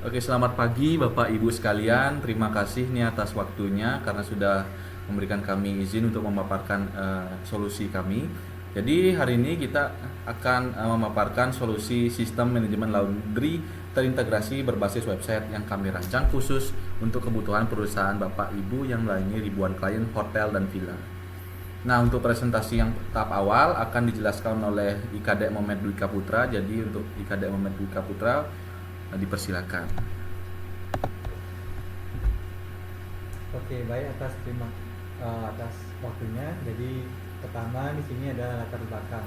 Oke, selamat pagi Bapak Ibu sekalian. Terima kasih nih atas waktunya karena sudah memberikan kami izin untuk memaparkan solusi kami. Jadi hari ini kita akan memaparkan solusi sistem manajemen laundry terintegrasi berbasis website yang kami rancang khusus untuk kebutuhan perusahaan Bapak Ibu yang melayani ribuan klien hotel dan villa. Nah, untuk presentasi yang tahap awal akan dijelaskan oleh IKD Momed Dwika Putra. Jadi untuk IKD Momed Dwika Putra dipersilakan. Oke, baik atas waktunya. Jadi pertama di sini ada latar belakang.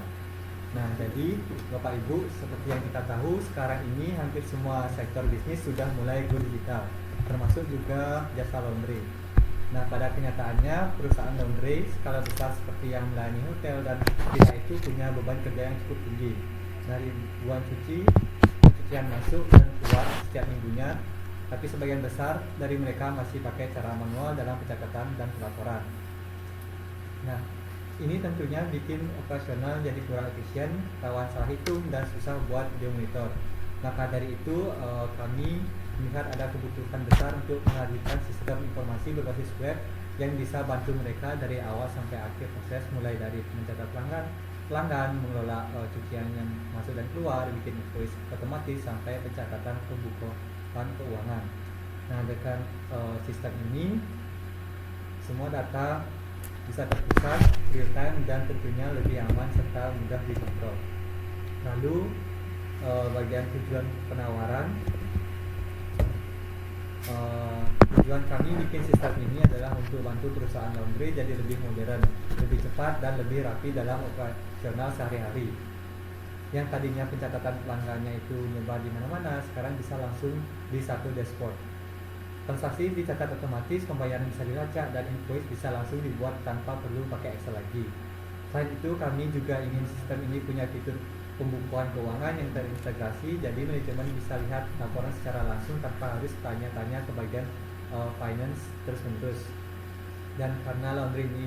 Nah, jadi Bapak Ibu, seperti yang kita tahu sekarang ini hampir semua sektor bisnis sudah mulai go digital, termasuk juga jasa laundry. Nah, pada kenyataannya perusahaan laundry skala besar seperti yang melayani hotel dan villa itu punya beban kerja yang cukup tinggi. Dari ribuan cucian masuk dan keluar setiap minggunya, tapi sebagian besar dari mereka masih pakai cara manual dalam pencatatan dan pelaporan. Nah, ini tentunya bikin operasional jadi kurang efisien, rawan salah hitung, dan susah buat dimonitor. Maka dari itu kami melihat ada kebutuhan besar untuk menghadirkan sistem informasi berbasis web yang bisa bantu mereka dari awal sampai akhir proses, mulai dari mencatat pelanggan, mengelola cucian yang masuk dan keluar, bikin invoice otomatis, sampai pencatatan pembukuan keuangan. Nah, dengan sistem ini semua data bisa terpusat, real time, dan tentunya lebih aman serta mudah dikontrol. Lalu bagian tujuan penawaran, tujuan kami bikin sistem ini adalah untuk bantu perusahaan laundry jadi lebih modern, lebih cepat, dan lebih rapi dalam operasional sehari-hari. Yang tadinya pencatatan pelanggannya itu nyebar di mana-mana, sekarang bisa langsung di satu dashboard. Transaksi dicatat otomatis, pembayaran bisa dilacak, dan invoice bisa langsung dibuat tanpa perlu pakai Excel lagi. Selain itu, kami juga ingin sistem ini punya fitur pembukuan keuangan yang terintegrasi, jadi manajemen bisa lihat laporan secara langsung tanpa harus tanya-tanya ke bagian finance terus-menerus. Dan karena laundry ini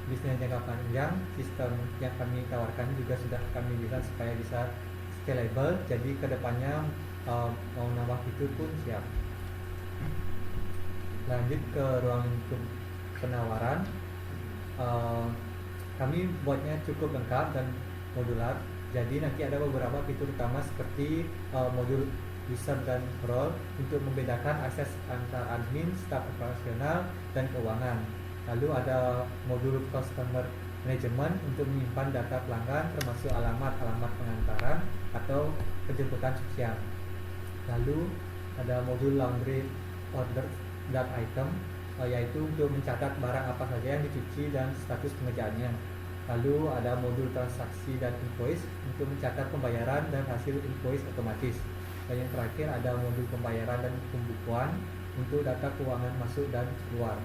bisnis jangka panjang, sistem yang kami tawarkan juga sudah kami desain supaya bisa scalable, jadi kedepannya mau nambah fitur pun siap. Lanjut ke ruang lingkup penawaran, kami buatnya cukup lengkap dan modular. Jadi nanti ada beberapa fitur utama seperti modul user dan role untuk membedakan akses antar admin, staf operasional, dan keuangan. Lalu ada modul customer management untuk menyimpan data pelanggan termasuk alamat pengantaran atau penjemputan cucian. Lalu ada modul laundry order dan item, yaitu untuk mencatat barang apa saja yang dicuci dan status pengerjaannya. Lalu ada modul transaksi dan invoice untuk mencatat pembayaran dan hasil invoice otomatis. Dan yang terakhir ada modul pembayaran dan pembukuan untuk data keuangan masuk dan keluar.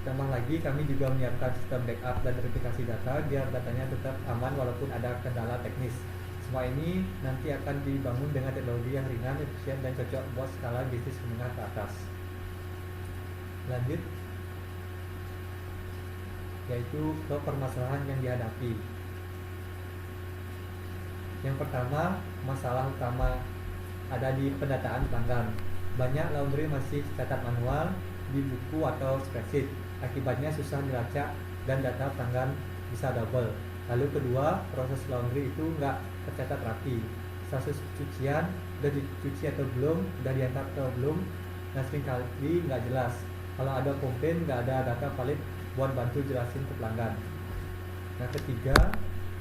Tambah lagi, kami juga menyiapkan sistem backup dan verifikasi data biar datanya tetap aman walaupun ada kendala teknis. Semua ini nanti akan dibangun dengan teknologi yang ringan, efisien, dan cocok buat skala bisnis menengah ke atas. Lanjut, yaitu ke permasalahan yang dihadapi. Yang pertama, masalah utama ada di pendataan pelanggan. Banyak laundry masih catat manual di buku atau spreadsheet. Akibatnya susah dilacak dan data pelanggan bisa double. Lalu kedua, proses laundry itu nggak tercatat rapi. Status cucian udah dicuci atau belum, udah diantar atau belum, dan seringkali nggak jelas. Kalau ada komplain, nggak ada data valid buat bantu jelasin ke pelanggan. Nah, ketiga,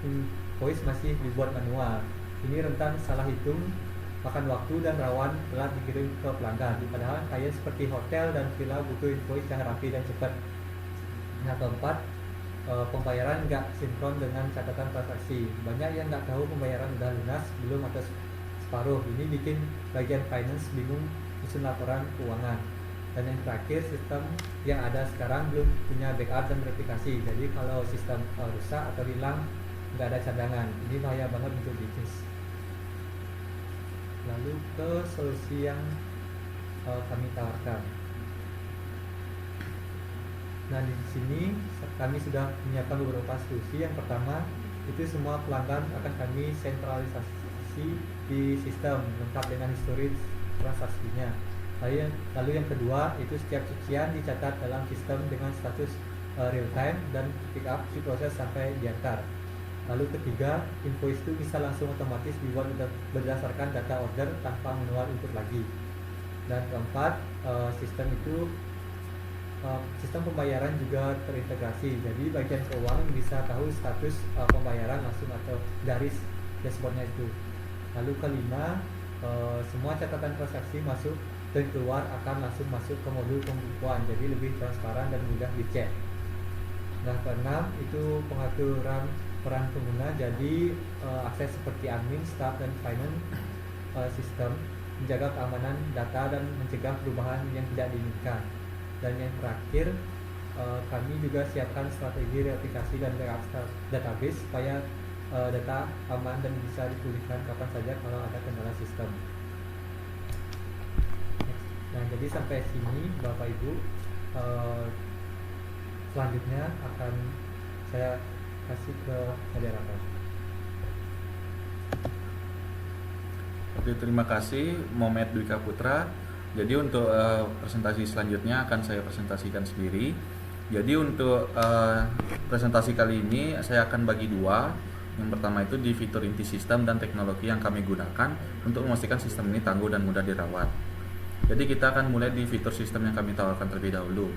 invoice masih dibuat manual. Ini rentan salah hitung, makan waktu, dan rawan telat dikirim ke pelanggan. Padahal kayak seperti hotel dan villa butuh invoice yang rapi dan cepat. Nah, keempat, pembayaran nggak sinkron dengan catatan transaksi. Banyak yang nggak tahu pembayaran udah lunas belum atau separuh. Ini bikin bagian finance bingung susun laporan keuangan. Dan yang terakhir, sistem yang ada sekarang belum punya backup dan verifikasi. Jadi kalau sistem rusak atau hilang, nggak ada cadangan. Ini bahaya banget untuk bisnis. Lalu ke solusi yang kami tawarkan. Nah, di sini kami sudah menyiapkan beberapa solusi. Yang pertama, itu semua pelanggan akan kami sentralisasi di sistem lengkap dengan historis transaksinya. Lalu yang kedua itu setiap cucian dicatat dalam sistem dengan status real time dan pick up diproses sampai diantar. Lalu ketiga, invoice itu bisa langsung otomatis dibuat berdasarkan data order tanpa manual input lagi. Dan keempat, sistem pembayaran juga terintegrasi. Jadi bagian keuangan bisa tahu status pembayaran langsung atau dari dashboardnya itu. Lalu kelima, semua catatan transaksi masuk dan keluar akan langsung masuk ke modul pembukuan, jadi lebih transparan dan mudah dicek. Nah, keenam itu pengaturan peran pengguna, jadi akses seperti admin, staff, dan finance sistem, menjaga keamanan data dan mencegah perubahan yang tidak diinginkan. Dan yang terakhir, kami juga siapkan strategi reaplikasi dan backup database supaya data aman dan bisa dipulihkan kapan saja kalau ada kendala sistem. Nah, jadi sampai sini Bapak Ibu, selanjutnya akan saya kasih ke Saudara Rafael. Oke, terima kasih Mohamed Dwika Putra. Jadi untuk presentasi selanjutnya akan saya presentasikan sendiri. Jadi untuk presentasi kali ini saya akan bagi dua. Yang pertama itu di fitur inti sistem dan teknologi yang kami gunakan untuk memastikan sistem ini tangguh dan mudah dirawat. Jadi kita akan mulai di fitur sistem yang kami tawarkan terlebih dahulu.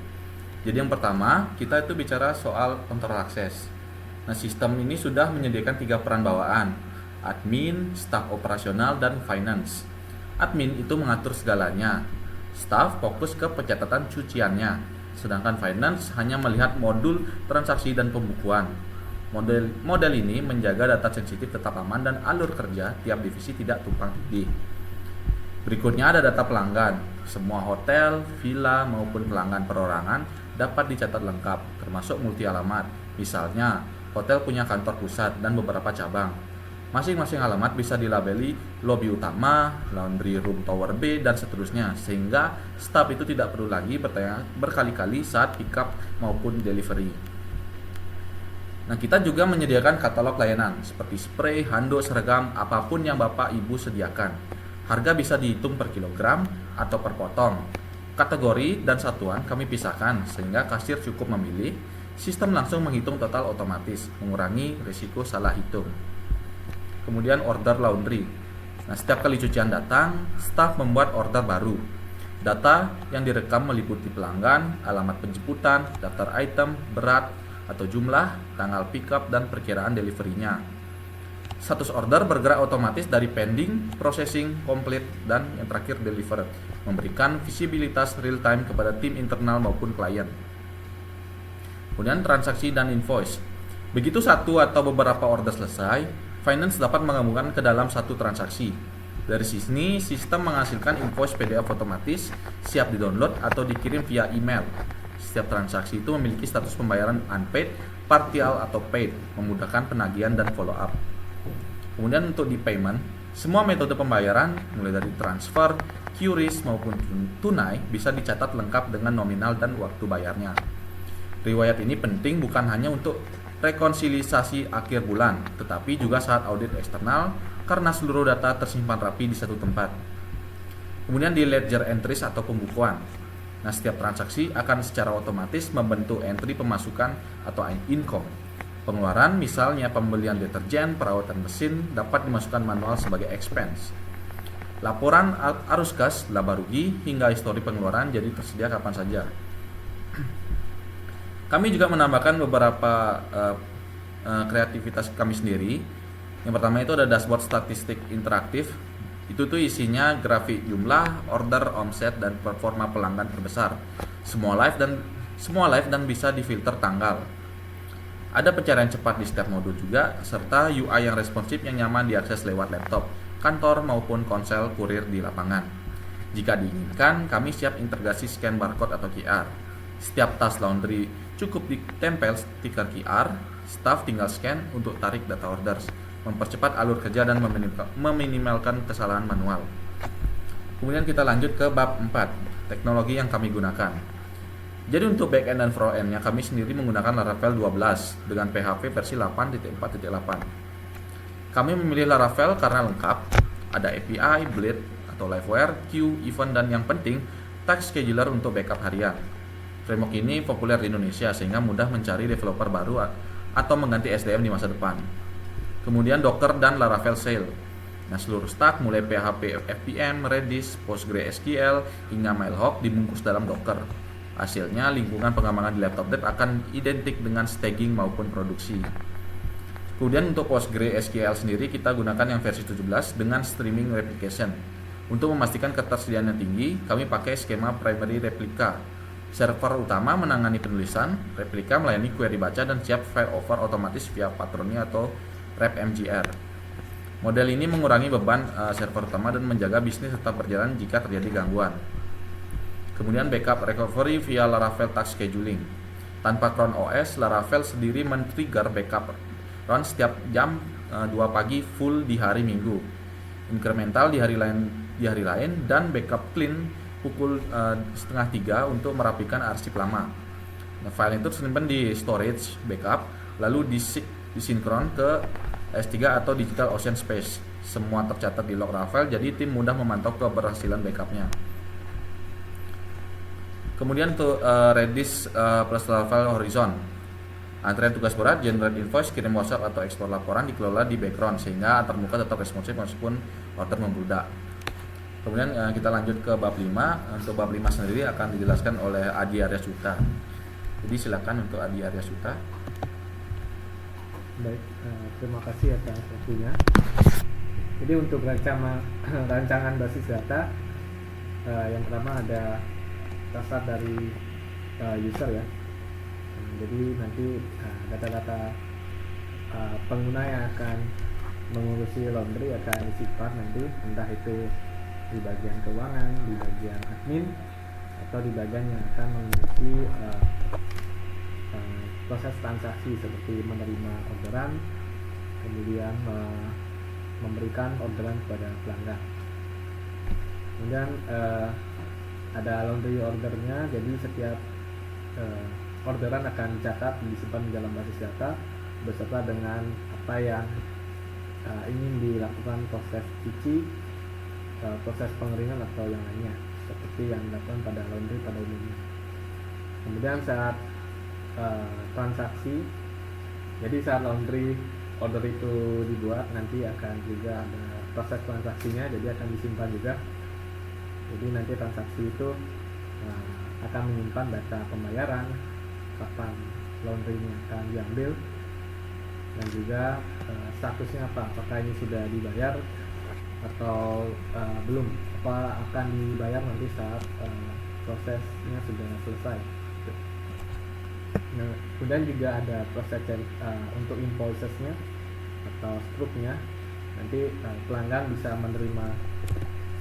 Jadi yang pertama kita itu bicara soal kontrol akses. Nah, sistem ini sudah menyediakan 3 peran bawaan: admin, staf operasional, dan finance. Admin itu mengatur segalanya, staf fokus ke pencatatan cuciannya, sedangkan finance hanya melihat modul transaksi dan pembukuan. Model ini menjaga data sensitif tetap aman dan alur kerja tiap divisi tidak tumpang tindih. Berikutnya ada data pelanggan. Semua hotel, villa, maupun pelanggan perorangan dapat dicatat lengkap, termasuk multi alamat. Misalnya, hotel punya kantor pusat dan beberapa cabang. Masing-masing alamat bisa dilabeli lobi utama, laundry room tower B, dan seterusnya, sehingga staf itu tidak perlu lagi bertanya berkali-kali saat pick up maupun delivery. Nah, kita juga menyediakan katalog layanan seperti spray, handuk, seragam, apapun yang Bapak Ibu sediakan. Harga bisa dihitung per kilogram atau per potong. Kategori dan satuan kami pisahkan sehingga kasir cukup memilih. Sistem langsung menghitung total otomatis, mengurangi risiko salah hitung. Kemudian order laundry. Nah, setiap kali cucian datang, staf membuat order baru. Data yang direkam meliputi pelanggan, alamat penjemputan, daftar item, berat atau jumlah, tanggal pickup, dan perkiraan deliverynya. Status order bergerak otomatis dari pending, processing, complete, dan yang terakhir delivered, memberikan visibilitas real time kepada tim internal maupun klien. Kemudian transaksi dan invoice. Begitu satu atau beberapa order selesai, finance dapat menggabungkan ke dalam satu transaksi. Dari sini, sistem menghasilkan invoice PDF otomatis, siap di-download atau dikirim via email. Setiap transaksi itu memiliki status pembayaran unpaid, partial, atau paid, memudahkan penagihan dan follow-up. Kemudian untuk di payment, semua metode pembayaran, mulai dari transfer, QRIS, maupun tunai, bisa dicatat lengkap dengan nominal dan waktu bayarnya. Riwayat ini penting bukan hanya untuk rekonsiliasi akhir bulan, tetapi juga saat audit eksternal, karena seluruh data tersimpan rapi di satu tempat. Kemudian di ledger entries atau pembukuan. Nah, setiap transaksi akan secara otomatis membentuk entry pemasukan atau income. Pengeluaran, misalnya pembelian deterjen, perawatan mesin, dapat dimasukkan manual sebagai expense. Laporan arus kas, laba rugi, hingga histori pengeluaran jadi tersedia kapan saja. Kami juga menambahkan beberapa kreativitas kami sendiri. Yang pertama itu ada dashboard statistik interaktif. Itu tuh isinya grafik jumlah, order, omset, dan performa pelanggan terbesar. Semua live dan bisa difilter tanggal. Ada pencarian cepat di setiap modul juga, serta UI yang responsif yang nyaman diakses lewat laptop, kantor maupun ponsel kurir di lapangan. Jika diinginkan, kami siap integrasi scan barcode atau QR. Setiap tas laundry cukup ditempel stiker QR, staff tinggal scan untuk tarik data orders, mempercepat alur kerja dan meminimalkan kesalahan manual. Kemudian kita lanjut ke bab 4, teknologi yang kami gunakan. Jadi untuk backend dan frontend-nya kami sendiri menggunakan Laravel 12 dengan PHP versi 8.4.8. Kami memilih Laravel karena lengkap, ada API, Blade atau livewire, queue, event, dan yang penting task scheduler untuk backup harian. Framework ini populer di Indonesia sehingga mudah mencari developer baru atau mengganti SDM di masa depan. Kemudian Docker dan Laravel Sail. Nah, seluruh stack mulai PHP, FPM, Redis, PostgreSQL hingga Mailhawk dibungkus dalam Docker. Hasilnya, lingkungan pengembangan di laptop dev akan identik dengan staging maupun produksi. Kemudian untuk PostgreSQL sendiri kita gunakan yang versi 17 dengan streaming replication. Untuk memastikan ketersediaan yang tinggi, kami pakai skema primary replika. Server utama menangani penulisan, replika melayani query baca dan siap file over otomatis via Patroni atau RapMGR. Model ini mengurangi beban server utama dan menjaga bisnis tetap berjalan jika terjadi gangguan. Kemudian backup recovery via Laravel Task Scheduling. Tanpa cron OS, Laravel sendiri men-trigger backup run setiap jam 2 pagi full di hari Minggu, incremental di hari lain, dan backup clean pukul setengah 3 untuk merapikan arsip lama. Nah, file itu disimpan di storage backup, lalu disinkron ke S3 atau Digital Ocean Space. Semua tercatat di log Laravel, jadi tim mudah memantau keberhasilan backupnya. Kemudian untuk Redis plus Laravel Horizon. Antrean tugas berat, generate invoice, kirim WhatsApp atau ekspor laporan dikelola di background sehingga antarmuka tetap responsif meskipun order membludak. Kemudian kita lanjut ke bab 5. Untuk bab 5 sendiri akan dijelaskan oleh Adi Arya Suta. Jadi silakan untuk Adi Arya Suta. Baik, terima kasih atas waktunya. Jadi untuk rancangan basis data, yang pertama ada dasar dari user ya. Jadi nanti data-data pengguna yang akan mengurusi laundry akan disimpan nanti, entah itu di bagian keuangan, di bagian admin, atau di bagian yang akan mengurusi proses transaksi seperti menerima orderan, kemudian memberikan orderan kepada pelanggan. Kemudian ada laundry ordernya, jadi setiap orderan akan dicatat, disimpan di dalam basis data beserta dengan apa yang ingin dilakukan proses cuci, proses pengeringan atau yang lainnya seperti yang dilakukan pada laundry pada umumnya. Kemudian saat transaksi, jadi saat laundry order itu dibuat nanti akan juga ada proses transaksinya, jadi akan disimpan juga. Jadi nanti transaksi itu akan menyimpan data pembayaran, kapan laundry-nya akan diambil, dan juga statusnya apakah ini sudah dibayar atau belum, apa akan dibayar nanti saat prosesnya sudah selesai. Nah, kemudian juga ada proses untuk invoices-nya atau struknya. Nanti pelanggan bisa menerima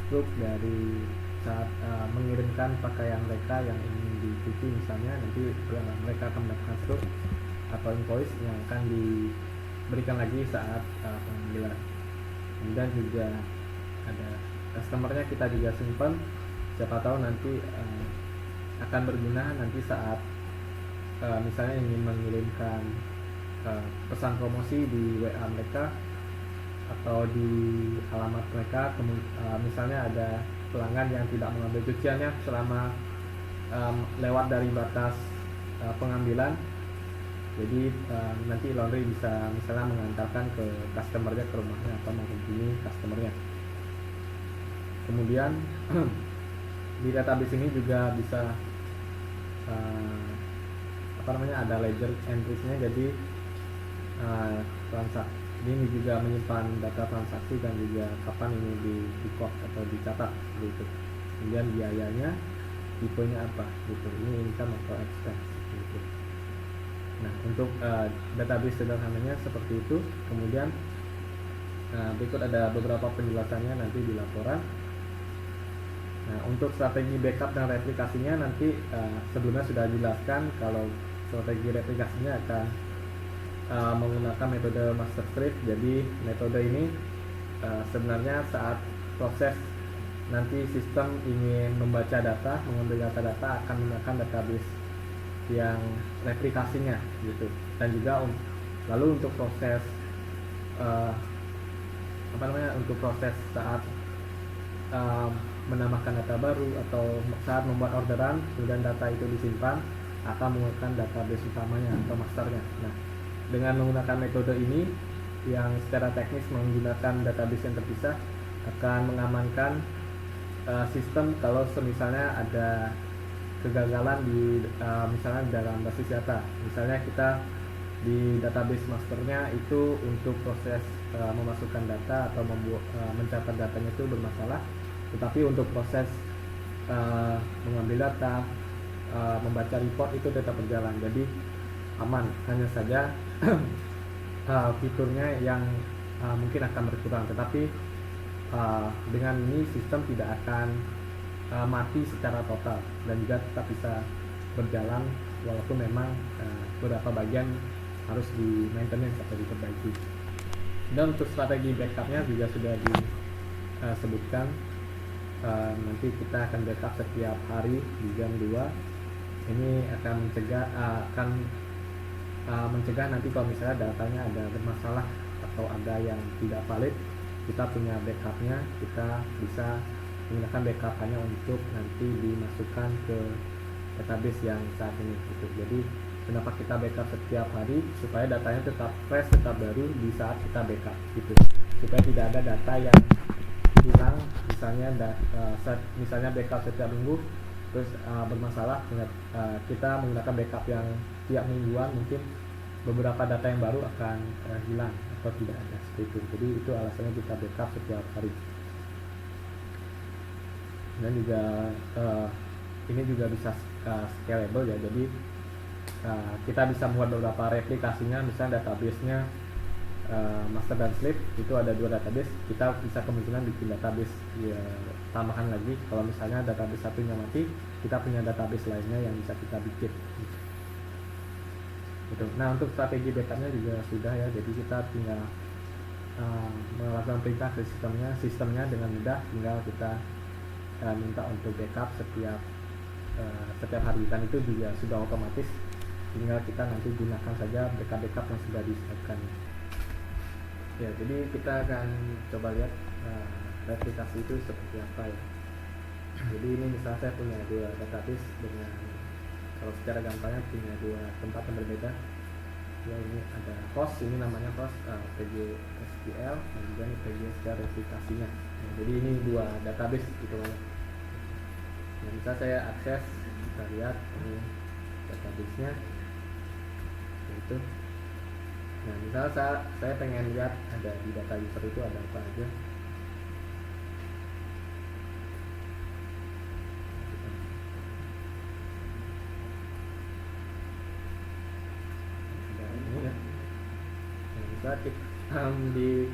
struk dari saat mengirimkan pakaian mereka yang ingin dicuci misalnya, nanti mereka akan mendapatkan struk atau invoice yang akan diberikan lagi saat pengambilan. Kemudian juga ada customer-nya kita juga simpan, siapa tahu nanti akan berguna nanti saat misalnya ingin mengirimkan pesan promosi di WA mereka atau di alamat mereka. Misalnya ada pelanggan yang tidak mengambil cuciannya selama lewat dari batas pengambilan, jadi nanti laundry bisa misalnya mengantarkan ke customernya, ke rumahnya, atau menghubungi customernya. Kemudian di database ini juga bisa ada ledger entries-nya, jadi transaksi ini juga menyimpan data transaksi dan juga kapan ini di record atau dicatat gitu. Kemudian biayanya, tipenya apa gitu, ini income atau expense gitu. Nah, untuk database sederhananya seperti itu. Kemudian berikut ada beberapa penjelasannya nanti di laporan. Nah, untuk strategi backup dan replikasinya nanti sebelumnya sudah dijelaskan kalau strategi replikasinya akan menggunakan metode master script. Jadi metode ini sebenarnya saat proses nanti sistem ingin membaca data, mengambil data akan menggunakan database yang replikasinya gitu. Dan juga lalu untuk proses untuk proses saat menambahkan data baru atau saat membuat orderan kemudian data itu disimpan akan menggunakan database utamanya atau masternya. Nah, dengan menggunakan metode ini yang secara teknis menggunakan database yang terpisah akan mengamankan sistem kalau misalnya ada kegagalan di misalnya dalam basis data. Misalnya kita di database masternya itu untuk proses memasukkan data atau mencatat datanya itu bermasalah, tetapi untuk proses mengambil data, membaca report itu tetap berjalan, jadi aman. Hanya saja fiturnya yang mungkin akan berkurang, tetapi dengan ini sistem tidak akan mati secara total dan juga tetap bisa berjalan walaupun memang beberapa bagian harus di maintenance atau diperbaiki. Dan untuk strategi backupnya juga sudah disebutkan, nanti kita akan backup setiap hari di jam 2. Ini akan mencegah nanti kalau misalnya datanya ada bermasalah atau ada yang tidak valid, kita punya backupnya, kita bisa menggunakan backup hanya untuk nanti dimasukkan ke database yang saat ini gitu. Jadi kenapa kita backup setiap hari, supaya datanya tetap fresh, tetap baru di saat kita backup gitu, supaya tidak ada data yang hilang. Misalnya backup setiap minggu terus bermasalah, kita menggunakan backup yang tiap mingguan, mungkin beberapa data yang baru akan hilang atau tidak ada seperti itu. Jadi itu alasannya kita backup setiap hari. Dan juga ini juga bisa scalable ya, jadi kita bisa membuat beberapa replikasinya. Misalnya database-nya master dan slave itu ada 2 database, kita bisa kemungkinan bikin database ya, tambahan lagi. Kalau misalnya database satunya mati, kita punya database lainnya yang bisa kita bikin gitu. Nah, untuk strategi backupnya juga sudah ya, jadi kita tinggal melakukan perintah ke sistemnya dengan mudah, tinggal kita minta untuk backup setiap hari, dan itu juga sudah otomatis, tinggal kita nanti gunakan saja backup yang sudah disiapkan ya. Jadi kita akan coba lihat replikasi itu seperti apa ya. Jadi ini misalnya saya punya 2 database dengan, kalau secara gampangnya punya 2 tempat yang berbeda ya. Ini ada host, ini namanya host PGSQL, dan juga ini PGSQL replikasinya. Nah, jadi ini 2 database gitu kan. Nah, bisa saya akses, kita lihat ini database-nya itu. Nah, misalnya saya pengen lihat ada di data user itu ada apa aja. Ini ya. Nah, misalnya di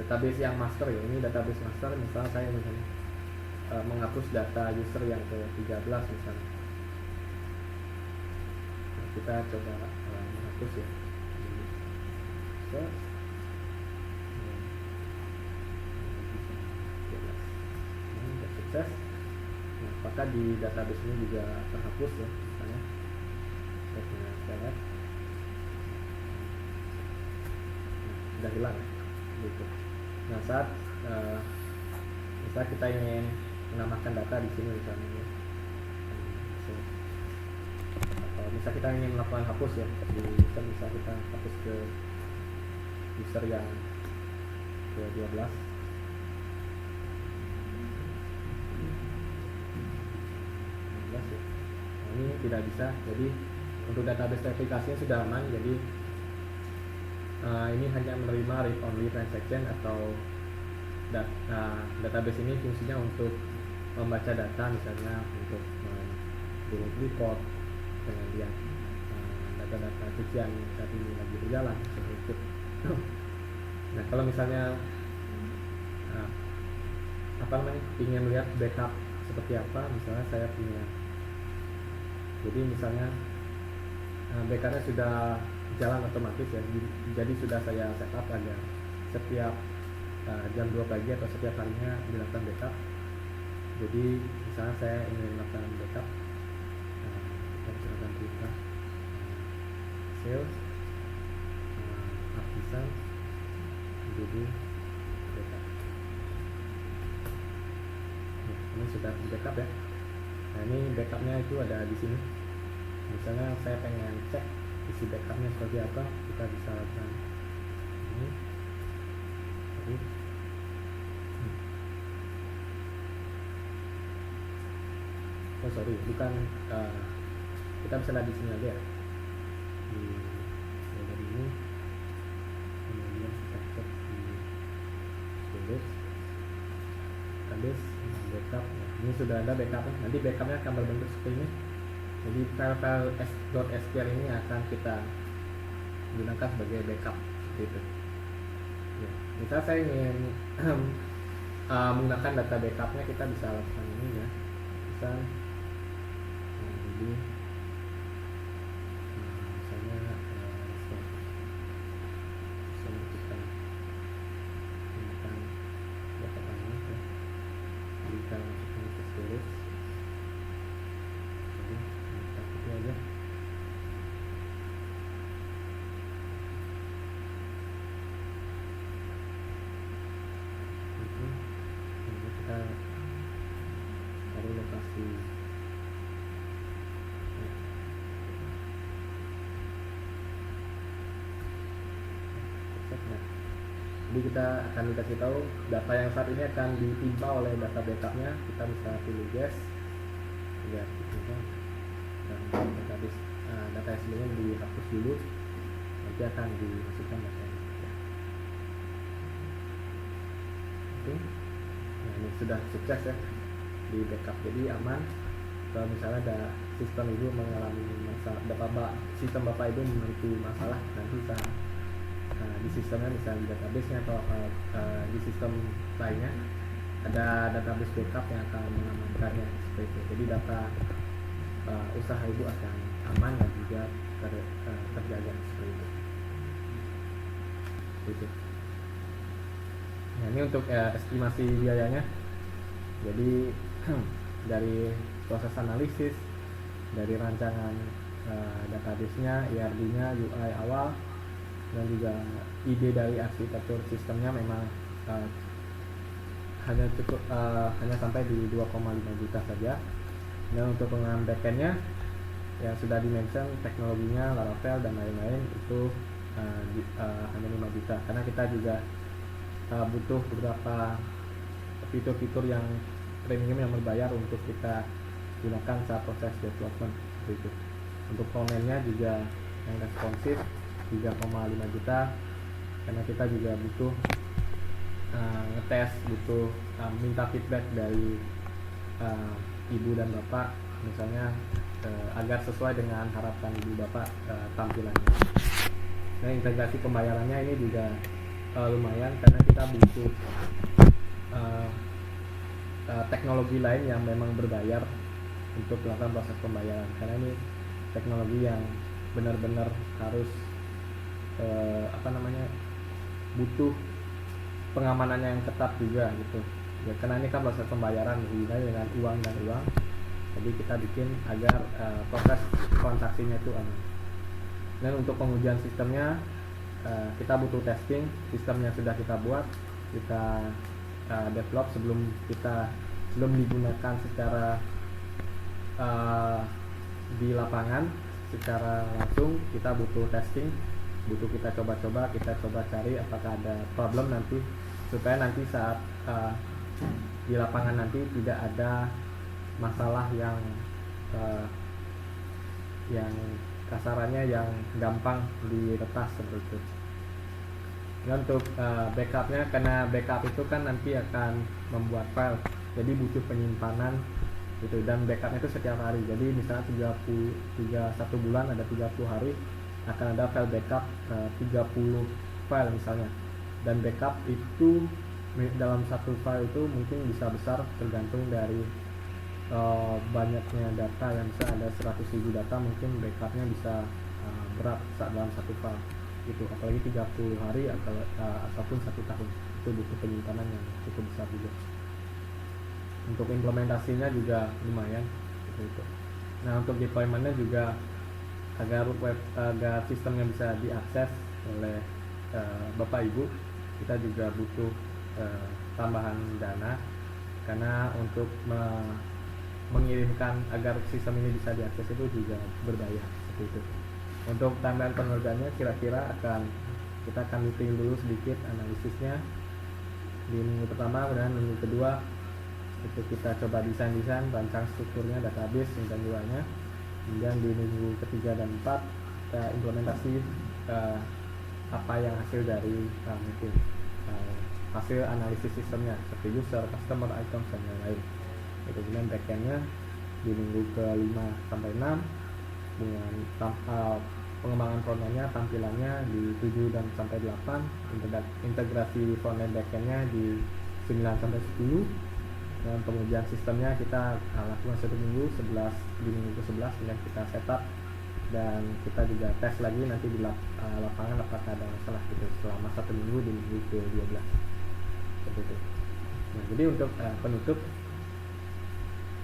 database yang master ya, ini database master. Misalnya saya menghapus data user yang ke-13 misalnya. Nah, kita coba menghapus ya. Ini sudah sukses. Nah, apakah di database ini juga terhapus ya, misalnya saya punya select, sudah hilang gitu. Nah, saat misalnya kita ingin menambahkan data di sini misalnya ya, atau misalnya kita ingin melakukan hapus ya di user, bisa kita hapus ke user yang ke-12 ya. Nah, ini tidak bisa. Jadi untuk database replikasinya sudah aman. Jadi ini hanya menerima read only transaction atau database ini fungsinya untuk membaca data, misalnya untuk membuat report, kemudian data-data cucian saat ini lagi berjalan seperti itu. Nah, kalau misalnya ingin melihat backup seperti apa, misalnya saya punya, jadi misalnya backupnya sudah jalan otomatis ya, jadi sudah saya setup agar setiap jam 2 pagi atau setiap harinya dilakukan backup. Jadi misalnya saya ingin melakukan backup, kita bisa lakukan perintah sales artisan jadi backup. ini sudah di backup ya. Nah ini backupnya itu ada di sini. Misalnya saya pengen cek isi backupnya seperti apa, kita bisa lakukan ini. Jadi, oh sorry, bukan, kita bisa lihat di sini aja ya. Di dari ini, kemudian kita cek di storage, database, backup. Nah, ini sudah ada backupnya. Nanti backupnya akan berbentuk seperti ini. Jadi file-file .sql ini akan kita gunakan sebagai backup seperti itu. Ya, misal saya ingin menggunakan data backupnya, kita bisa lakukan ini ya. Misal, jadi misalnya kita gunakan backup ini ya. Jadi kita masukkan ke storage. Jadi kita copy aja. Ini kita cari lokasi. Nah, jadi kita akan dikasih tahu data yang saat ini akan ditimpa oleh data backupnya. Kita bisa pilih yes, ya, dan database data yang sebelumnya dihapus dulu, nanti akan dimasukkan data yang ya. Oke, nah ini sudah sukses ya di backup, jadi aman. Kalau misalnya ada sistem ibu mengalami masalah, sistem bapak ibu memiliki masalah, nanti bisa di sistemnya, misalnya di database-nya atau di sistem lainnya ada database backup yang akan mengamankannya seperti itu. Jadi data usaha ibu akan aman dan juga terjaga seperti itu. Gitu. Nah ini untuk estimasi biayanya. Jadi dari proses analisis, dari rancangan database-nya, ERD-nya, UI awal, dan juga ide dari arsitektur sistemnya memang hanya sampai di 2,5 juta saja. Dan untuk pengembangan backend-nya yang sudah dimention, teknologinya Laravel dan lain-lain itu hanya 5 juta, karena kita juga butuh beberapa fitur-fitur yang premium yang berbayar untuk kita gunakan saat proses development itu. Untuk frontend-nya juga yang responsif 3,5 juta, karena kita juga butuh ngetes, butuh minta feedback dari ibu dan bapak, misalnya agar sesuai dengan harapan ibu bapak tampilannya. Nah integrasi pembayarannya ini juga lumayan, karena kita butuh teknologi lain yang memang berbayar untuk melakukan proses pembayaran, karena ini teknologi yang benar-benar harus butuh pengamanannya yang ketat juga gitu ya, karena ini kan proses pembayaran hubungannya dengan uang dan uang, jadi kita bikin agar proses transaksinya itu aman. Dan untuk pengujian sistemnya kita butuh testing, sistemnya sudah kita buat, kita develop sebelum digunakan secara di lapangan secara langsung. Kita butuh testing, butuh kita coba-coba, kita coba cari apakah ada problem nanti, supaya nanti saat di lapangan nanti tidak ada masalah yang kasarannya yang gampang diretas seperti itu. Dan untuk backupnya, karena backup itu kan nanti akan membuat file, jadi butuh penyimpanan gitu, dan backupnya itu setiap hari. Jadi misalnya 1 bulan ada 30 hari akan ada file backup 30 file misalnya, dan backup itu dalam satu file itu mungkin bisa besar tergantung dari banyaknya data. Yang bisa ada 100.000 data, mungkin backupnya bisa berat saat dalam satu file itu, apalagi 30 hari ataupun 1 tahun, itu butuh penyimpanan yang cukup besar juga. Untuk implementasinya juga lumayan itu. Nah untuk deploymentnya juga agar sistemnya bisa diakses oleh Bapak Ibu, kita juga butuh tambahan dana karena untuk mengirimkan agar sistem ini bisa diakses itu juga berbayar seperti itu. Untuk timeline pengerjaannya kira-kira kita akan meeting dulu sedikit analisisnya di minggu pertama, kemudian minggu kedua itu kita coba desain rancang strukturnya, database dan jualnya. Kemudian di minggu ketiga dan 4 kita implementasi apa yang hasil dari hasil analisis sistemnya seperti user, customer, items dan lain-lain. Kemudian backendnya di minggu ke-5 sampai 6 dengan pengembangan frontendnya, tampilannya di 7 dan sampai 8, integrasi frontend backendnya di 9 sampai 10, dan pengujian sistemnya kita lakukan 1 minggu, di minggu ke-11 kemudian kita setup dan kita juga tes lagi nanti di lapangan apakah ada masalah gitu selama 1 minggu di minggu ke-12 seperti itu. Nah, jadi untuk penutup,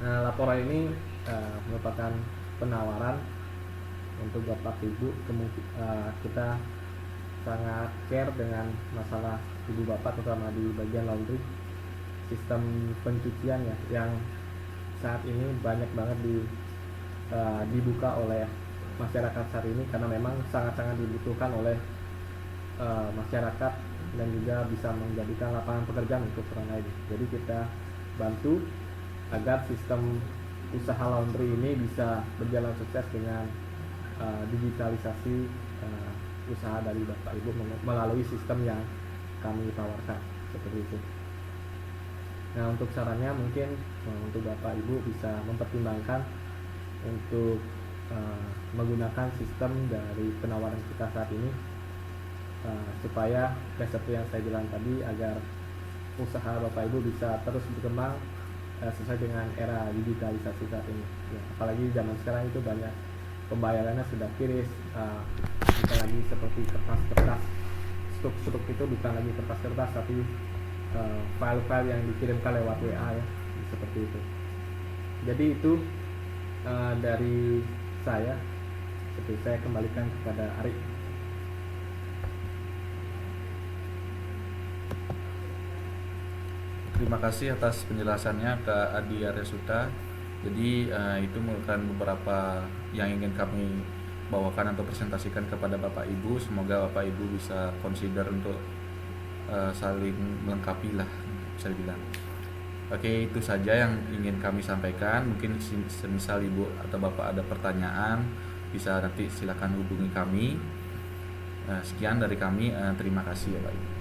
laporan ini merupakan penawaran untuk Bapak Ibu. Kita sangat care dengan masalah Ibu Bapak, terutama di bagian laundry, sistem pencucian ya, yang saat ini banyak banget dibuka oleh masyarakat saat ini karena memang sangat-sangat dibutuhkan oleh masyarakat dan juga bisa menjadikan lapangan pekerjaan untuk orang lain. Jadi kita bantu agar sistem usaha laundry ini bisa berjalan sukses dengan digitalisasi usaha dari Bapak Ibu melalui sistem yang kami tawarkan seperti itu. Nah, untuk sarannya mungkin untuk Bapak Ibu bisa mempertimbangkan untuk menggunakan sistem dari penawaran kita saat ini supaya seperti yang saya bilang tadi, agar usaha Bapak Ibu bisa terus berkembang sesuai dengan era digitalisasi saat ini ya, apalagi zaman sekarang itu banyak pembayarannya sudah QRIS, bukan lagi seperti kertas-kertas, struktur itu bukan lagi kertas-kertas tapi file-file yang dikirimkan lewat WA ya, seperti itu. Jadi itu dari saya. Seperti saya kembalikan kepada Ari. Terima kasih atas penjelasannya Kak Adi Aryasuta. Jadi itu merupakan beberapa yang ingin kami bawakan atau presentasikan kepada Bapak Ibu. Semoga Bapak Ibu bisa consider untuk saling melengkapi lah, bisa dibilang. Oke, itu saja yang ingin kami sampaikan. Mungkin semisal Ibu atau Bapak ada pertanyaan, bisa nanti silakan hubungi kami. Sekian dari kami, terima kasih ya Pak Ibu.